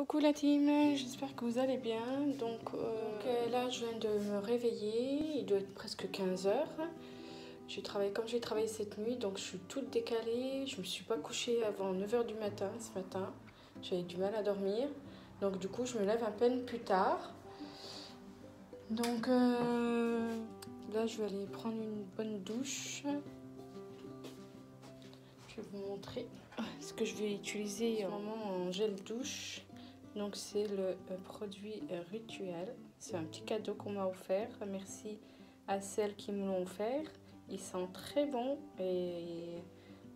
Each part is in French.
Coucou la team, j'espère que vous allez bien. Donc là je viens de me réveiller, il doit être presque 15 h. Comme j'ai travaillé cette nuit, donc je suis toute décalée. Je me suis pas couchée avant 9 h du matin ce matin. J'avais du mal à dormir. Donc du coup je me lève à peine plus tard. Donc là je vais aller prendre une bonne douche. Je vais vous montrer ce que je vais utiliser en moment en gel douche. Donc c'est le produit Rituel. C'est un petit cadeau qu'on m'a offert. Merci à celles qui me l'ont offert. Il sent très bon et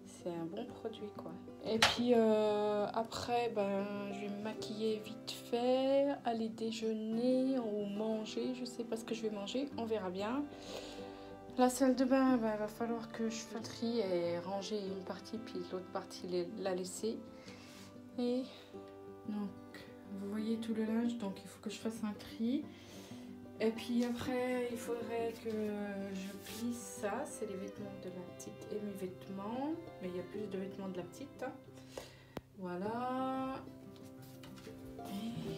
c'est un bon produit quoi. Et puis après je vais me maquiller vite fait, aller déjeuner ou manger. Je sais pas ce que je vais manger, on verra bien. La salle de bain, il va falloir que je fasse tri et ranger une partie, puis l'autre partie la laisser. Et donc, vous voyez tout le linge, donc il faut que je fasse un tri. Et puis après, il faudrait que je plie ça. C'est les vêtements de la petite et mes vêtements. Mais il y a plus de vêtements de la petite. Voilà. Et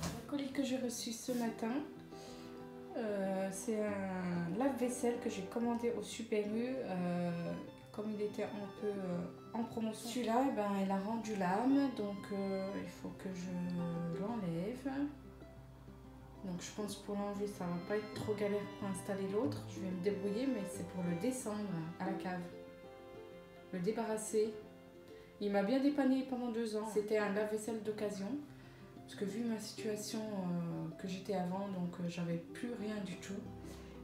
le colis que j'ai reçu ce matin. C'est un lave-vaisselle que j'ai commandé au Super U. Comme il était un peu en promotion, celui-là, il a rendu l'âme, donc il faut que je l'enlève. Donc je pense pour l'enlever, ça va pas être trop galère pour installer l'autre. Je vais me débrouiller, mais c'est pour le descendre à la cave, le débarrasser. Il m'a bien dépanné pendant 2 ans. C'était un lave-vaisselle d'occasion. Parce que vu ma situation que j'étais avant, donc j'avais plus rien du tout.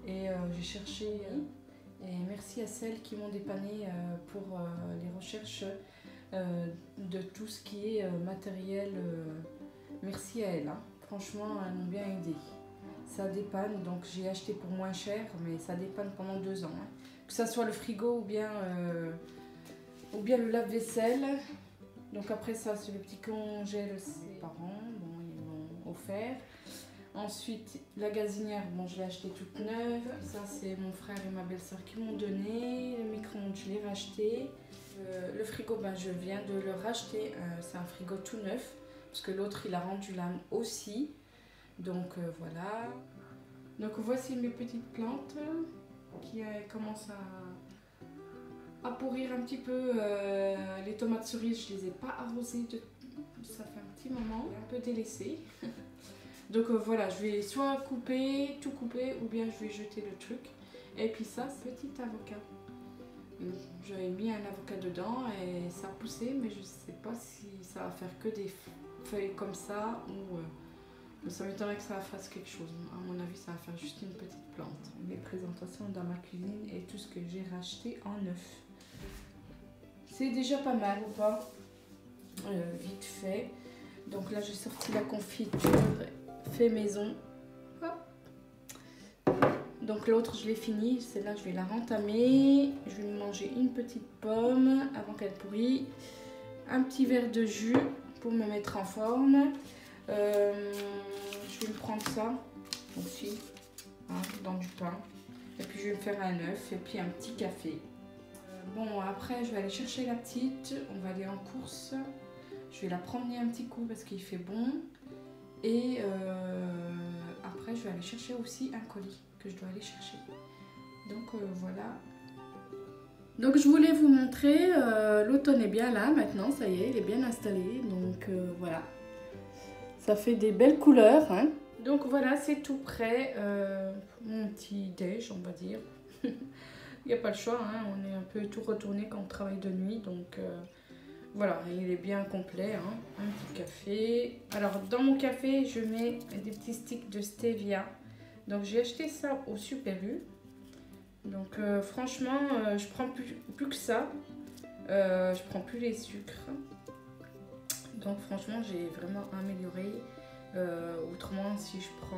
Et j'ai cherché, et merci à celles qui m'ont dépanné pour les recherches de tout ce qui est matériel. Merci à elles, hein. Franchement, elles m'ont bien aidé. Ça dépanne, donc j'ai acheté pour moins cher, mais ça dépanne pendant 2 ans. Hein. Que ça soit le frigo ou bien le lave-vaisselle. Donc après ça, c'est le petit congèle, mes parents, bon, ils m'ont offert. Ensuite, la gazinière, bon, je l'ai achetée toute neuve. Ça, c'est mon frère et ma belle-sœur qui m'ont donné. Le micro-ondes, je l'ai racheté. Le frigo, je viens de le racheter. C'est un frigo tout neuf, parce que l'autre, il a rendu l'âme aussi. Donc voilà. Donc voici mes petites plantes qui commencent à pourrir un petit peu. Les tomates cerises, je les ai pas arrosées, ça fait un petit moment, un peu délaissé. Donc voilà, je vais soit tout couper, ou bien je vais jeter le truc. Et puis ça, c'est petit avocat. J'avais mis un avocat dedans et ça a poussé, mais je sais pas si ça va faire que des feuilles comme ça ou ça m'étonnerait que ça fasse quelque chose. À mon avis, ça va faire juste une petite plante. Les présentations dans ma cuisine et tout ce que j'ai racheté en neuf. C'est déjà pas mal ou pas, vite fait. Donc là j'ai sorti la confiture fait maison. Hop. Donc l'autre je l'ai fini, celle-là je vais la rentamer. Je vais manger une petite pomme avant qu'elle pourrit. Un petit verre de jus pour me mettre en forme. Je vais me prendre ça aussi, hein, dans du pain. Et puis je vais me faire un œuf et puis un petit café. Bon, après je vais aller chercher la petite, on va aller en course. Je vais la promener un petit coup parce qu'il fait bon. Et après je vais aller chercher aussi un colis que je dois aller chercher. Donc voilà. Donc je voulais vous montrer, l'automne est bien là maintenant, ça y est, il est bien installé. Donc voilà. Ça fait des belles couleurs, hein. Donc voilà, c'est tout prêt. Mon petit déj, on va dire. Il n'y a pas le choix, hein. On est un peu tout retourné quand on travaille de nuit, donc voilà, il est bien complet, hein. Un petit café. Alors dans mon café, je mets des petits sticks de stevia. Donc j'ai acheté ça au Super U. Donc franchement, je prends plus que ça. Je prends plus les sucres. Donc franchement, j'ai vraiment amélioré. Autrement, si je prends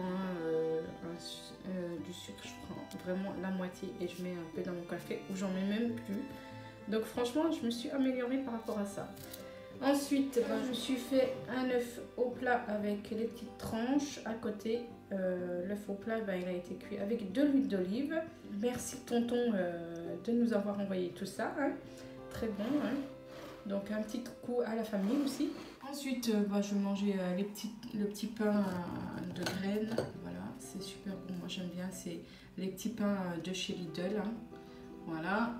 du sucre, je prends vraiment la moitié et je mets un peu dans mon café ou j'en mets même plus. Donc franchement, je me suis améliorée par rapport à ça. Ensuite, je me suis fait un œuf au plat avec les petites tranches à côté. L'œuf au plat, il a été cuit avec de l'huile d'olive. Merci tonton de nous avoir envoyé tout ça, hein. Très bon, hein. Donc un petit coucou à la famille aussi. Ensuite, je vais manger le petit pain de graines. Voilà, c'est super bon. Moi, j'aime bien. C'est les petits pains de chez Lidl. Hein. Voilà.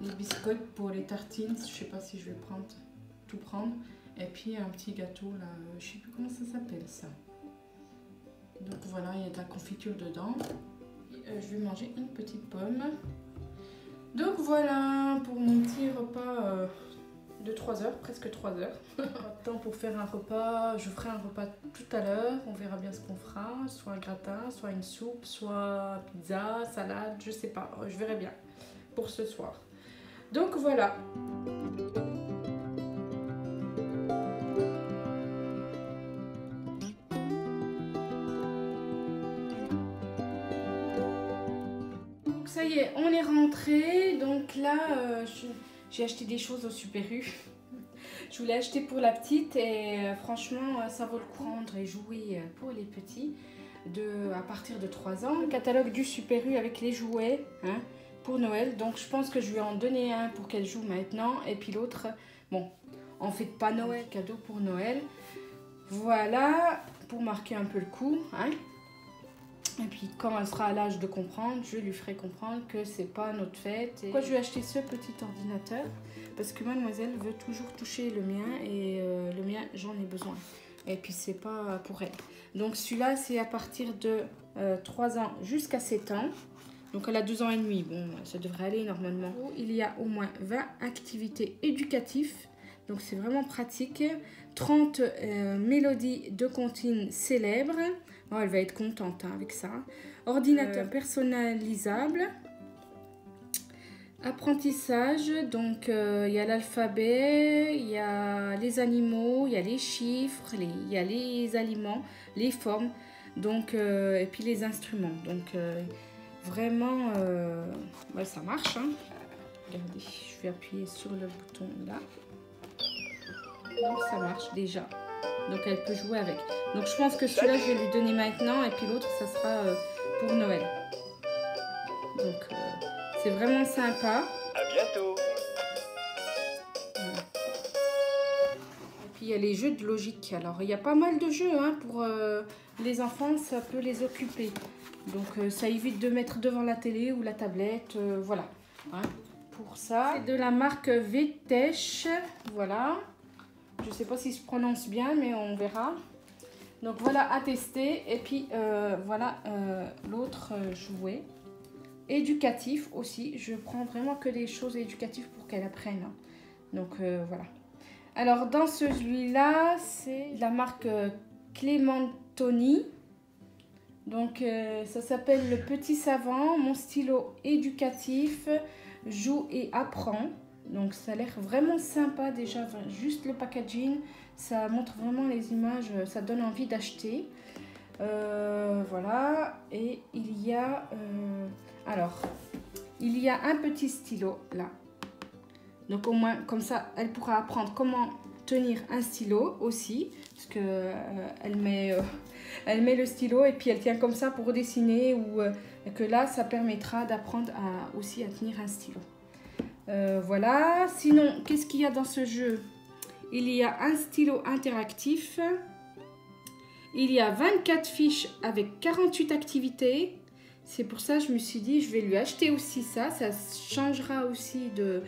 Les biscottes pour les tartines. Je sais pas si je vais tout prendre. Et puis un petit gâteau là. Je sais plus comment ça s'appelle ça. Donc voilà, il y a de la confiture dedans. Je vais manger une petite pomme. Donc voilà pour mon petit repas de 3 heures, presque 3 heures. Pas de temps pour faire un repas. Je ferai un repas tout à l'heure. On verra bien ce qu'on fera. Soit un gratin, soit une soupe, soit pizza, salade, je sais pas. Je verrai bien pour ce soir. Donc voilà. Donc ça y est, on est rentré. Donc là, j'ai acheté des choses au Super U. Je voulais acheter pour la petite et franchement, ça vaut le coup de prendre et jouer pour les petits à partir de 3 ans. Le catalogue du Super U avec les jouets hein, pour Noël. Donc je pense que je vais en donner un pour qu'elle joue maintenant. Et puis l'autre, bon, on fait pas Noël, cadeau pour Noël. Voilà, pour marquer un peu le coup. Hein. Et puis quand elle sera à l'âge de comprendre, je lui ferai comprendre que c'est pas notre fête. Pourquoi je lui ai acheté ce petit ordinateur? Parce que mademoiselle veut toujours toucher le mien et le mien j'en ai besoin. Et puis c'est pas pour elle. Donc celui-là c'est à partir de 3 ans jusqu'à 7 ans. Donc elle a 2 ans et demi, bon ça devrait aller normalement. Il y a au moins 20 activités éducatives. Donc c'est vraiment pratique. 30 mélodies de comptines célèbres. Oh, elle va être contente hein, avec ça. Ordinateur personnalisable. Apprentissage, donc il y a l'alphabet, il y a les animaux, il y a les chiffres, il y a les aliments, les formes, donc, et puis les instruments. Donc vraiment, ça marche. Hein. Regardez, je vais appuyer sur le bouton là. Donc ça marche déjà. Donc elle peut jouer avec. Donc je pense que celui-là je vais lui donner maintenant et puis l'autre ça sera pour Noël. Donc c'est vraiment sympa. À bientôt. Voilà. Et puis il y a les jeux de logique. Alors il y a pas mal de jeux hein, pour les enfants, ça peut les occuper. Donc ça évite de mettre devant la télé ou la tablette. Voilà. Hein, pour ça. C'est de la marque Vetech. Voilà. Je ne sais pas si se prononce bien, mais on verra. Donc voilà à tester. Et puis voilà l'autre jouet. Éducatif aussi. Je prends vraiment que des choses éducatives pour qu'elle apprenne. Donc voilà. Alors dans celui-là, c'est la marque Clémentoni. Donc ça s'appelle Le Petit Savant. Mon stylo éducatif joue et apprend. Donc ça a l'air vraiment sympa déjà, juste le packaging, ça montre vraiment les images, ça donne envie d'acheter. Voilà, et il y a, il y a un petit stylo là. Donc au moins comme ça, elle pourra apprendre comment tenir un stylo aussi, parce que elle met le stylo et puis elle tient comme ça pour dessiner, ou que là ça permettra d'apprendre aussi à tenir un stylo. Voilà, sinon qu'est-ce qu'il y a dans ce jeu? Il y a un stylo interactif, il y a 24 fiches avec 48 activités. C'est pour ça que je me suis dit je vais lui acheter aussi ça changera aussi de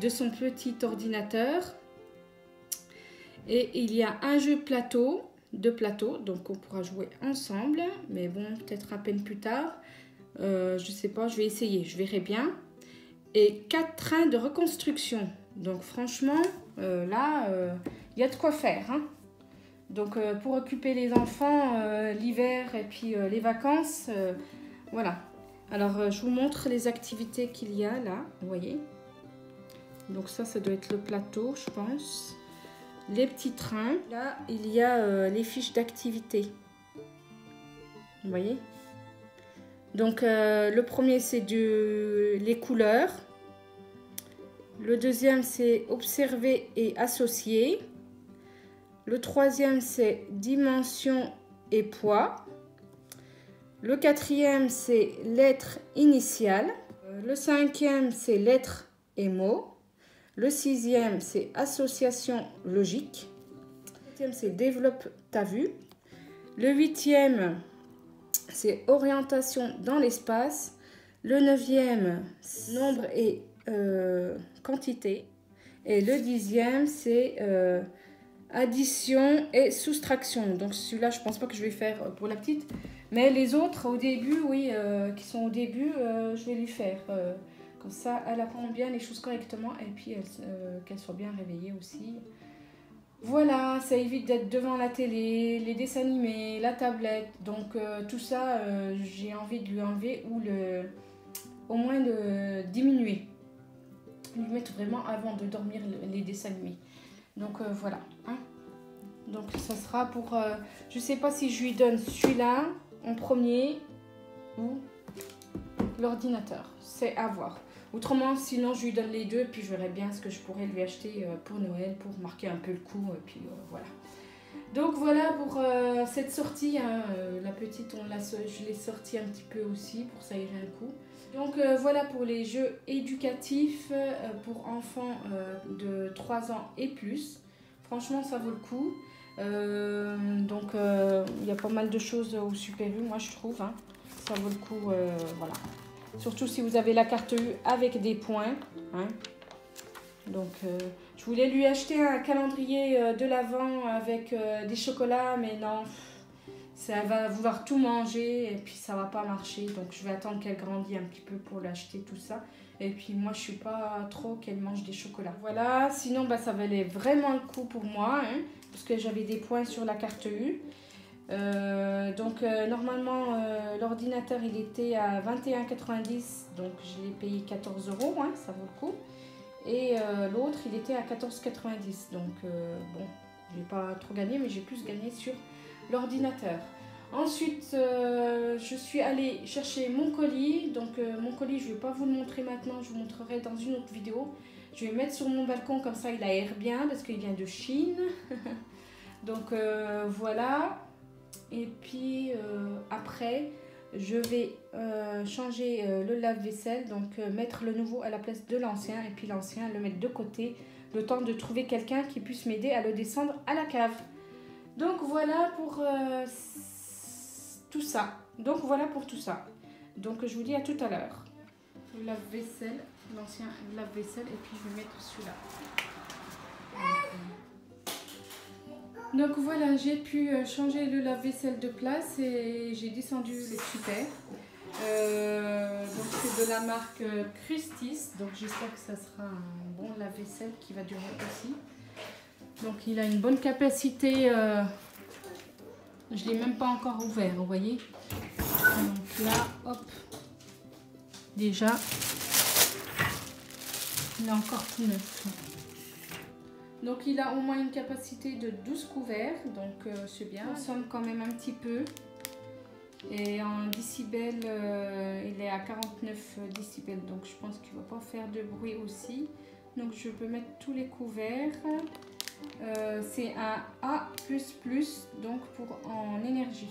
son petit ordinateur. Et il y a un jeu plateau, donc on pourra jouer ensemble, mais bon peut-être à peine plus tard, je sais pas, je vais essayer, je verrai bien. Et 4 trains de reconstruction. Donc franchement, là, il y a de quoi faire. Hein. Donc pour occuper les enfants l'hiver et puis les vacances, voilà. Alors je vous montre les activités qu'il y a là, vous voyez. Donc ça doit être le plateau, je pense. Les petits trains. Là, il y a les fiches d'activité. Vous voyez. Donc le premier c'est les couleurs. Le deuxième c'est observer et associer. Le troisième c'est dimension et poids. Le quatrième c'est lettres initiales. Le cinquième c'est lettres et mots. Le 6e, c'est association logique. Le 7e, c'est développe ta vue. Le 8e, c'est orientation dans l'espace. Le 9e, nombre et quantité. Et le 10e, c'est addition et soustraction. Donc celui-là, je pense pas que je vais faire pour la petite. Mais les autres, au début, oui, qui sont au début, je vais lui faire. Comme ça, elle apprend bien les choses correctement et puis qu'elle soit bien réveillée aussi. Voilà, ça évite d'être devant la télé, les dessins animés, la tablette. Donc tout ça, j'ai envie de lui enlever ou au moins le diminuer. Lui mettre vraiment avant de dormir les dessins animés. Donc voilà. Hein. Donc ça sera pour... je sais pas si je lui donne celui-là en premier ou l'ordinateur. C'est à voir. Autrement, sinon je lui donne les deux, puis je verrai bien ce que je pourrais lui acheter pour Noël, pour marquer un peu le coup, et puis voilà. Donc voilà pour cette sortie, hein, la petite, je l'ai sortie un petit peu aussi, pour ça irait un coup. Donc voilà pour les jeux éducatifs pour enfants de 3 ans et plus. Franchement, ça vaut le coup. Donc il y a pas mal de choses au Super U, moi je trouve, hein. Ça vaut le coup, voilà. Surtout si vous avez la carte U avec des points. Hein. Donc, je voulais lui acheter un calendrier de l'Avent avec des chocolats, mais non, ça va vouloir tout manger et puis ça va pas marcher. Donc, je vais attendre qu'elle grandisse un petit peu pour l'acheter tout ça. Et puis, moi, je suis pas trop qu'elle mange des chocolats. Voilà, sinon, bah, ça valait vraiment le coup pour moi, hein, parce que j'avais des points sur la carte U. Normalement l'ordinateur il était à 21,90 donc je l'ai payé 14 €, hein, ça vaut le coup, et l'autre il était à 14,90 donc bon, j'ai pas trop gagné mais j'ai plus gagné sur l'ordinateur. Ensuite je suis allée chercher mon colis, donc mon colis je vais pas vous le montrer maintenant, je vous montrerai dans une autre vidéo. Je vais le mettre sur mon balcon comme ça il aère bien parce qu'il vient de Chine. Donc voilà. Et puis après, je vais changer le lave-vaisselle, donc mettre le nouveau à la place de l'ancien et puis l'ancien le mettre de côté, le temps de trouver quelqu'un qui puisse m'aider à le descendre à la cave. Donc voilà pour tout ça. Donc je vous dis à tout à l'heure. Le lave-vaisselle, l'ancien lave-vaisselle et puis je vais mettre celui-là. Donc voilà, j'ai pu changer le lave-vaisselle de place et j'ai descendu les super. Donc c'est de la marque Christis, donc j'espère que ça sera un bon lave-vaisselle qui va durer aussi. Donc il a une bonne capacité, je ne l'ai même pas encore ouvert, vous voyez. Donc là, hop, déjà, il est encore tout neuf. Donc il a au moins une capacité de 12 couverts, donc c'est bien. Il consomme quand même un petit peu. Et en décibels, il est à 49 décibels, donc je pense qu'il ne va pas faire de bruit aussi. Donc je peux mettre tous les couverts. C'est un A++, donc pour en énergie.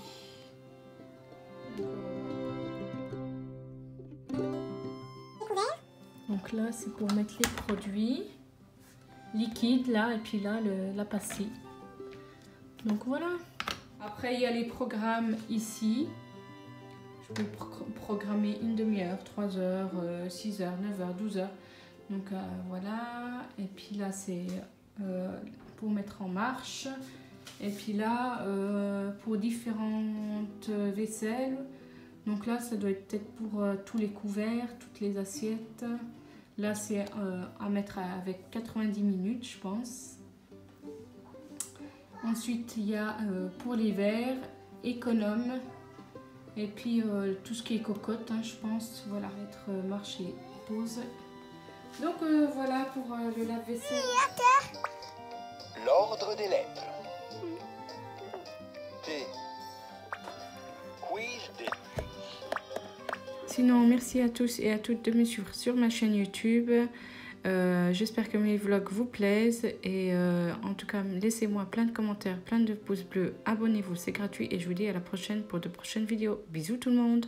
Donc là c'est pour mettre les produits liquide là et puis là la pastille. Donc voilà. Après il y a les programmes ici. Je peux programmer une demi-heure, 3 heures, 6 heures, 9 heures, 12 heures. Donc voilà. Et puis là c'est pour mettre en marche. Et puis là pour différentes vaisselles. Donc là ça doit être peut-être pour tous les couverts, toutes les assiettes. Là, c'est à mettre avec 90 minutes, je pense. Ensuite, il y a pour les verres, économe. Et puis, tout ce qui est cocotte, hein, je pense. Voilà, mettre marche et pause. Donc, voilà pour le lave-vaisselle. L'ordre des lettres. T. Quiz des... Sinon, merci à tous et à toutes de me suivre sur ma chaîne YouTube. J'espère que mes vlogs vous plaisent. Et en tout cas, laissez-moi plein de commentaires, plein de pouces bleus. Abonnez-vous, c'est gratuit. Et je vous dis à la prochaine pour de prochaines vidéos. Bisous tout le monde!